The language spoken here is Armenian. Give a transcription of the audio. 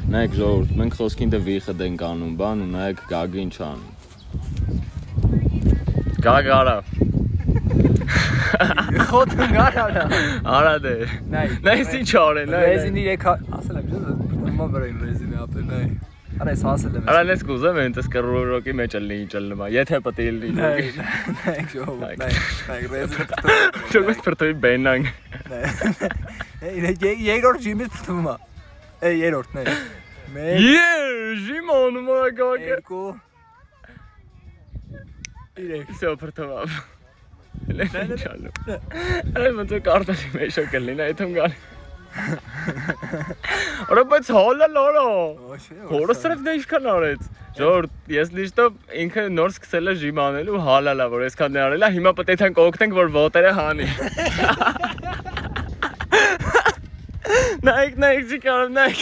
Նայեք ժողովուրդ, մենք խոսքին դե վիխը դենք անում բան ու նայեք Գագին չան։ Գագ արա։ Խոթն գարա։ Արա դե։ Նայես ինչ արեն, նայ։ Ռեզինի 3 ասել եմ, բրտմա վրային ռեզինի ապել, նայ։ Արա ես ասել եմ։ Արա ես կուզեմ այնտես կռորոկի մեջ լինի ճլնումա, եթե պետք է լինի։ Նայեք ժողովուրդ, նայեք ռեզինը։ Չոքս փրտոյի բեննան։ Երրորդ ջիմից փրտվում է։ Երրորդն է։ Ժիմոն մագագը։ 2 Всё փրտվա։ Լեն չալու։ Այ ոնց կարտաշի մեջ կլինի այդ հնգան։ Արա բայց հալա լարա։ Հորը սրև դե ինչքան արեց։ Ժողովուրդ, ես լիշտը ինքը նոր սկսել է ժիմ անել ու հալա լա, որ այսքան արել է, հիմա պետք է կօգնենք, որ ոտերը հանի։ Նայեք չի կարում, նայեք։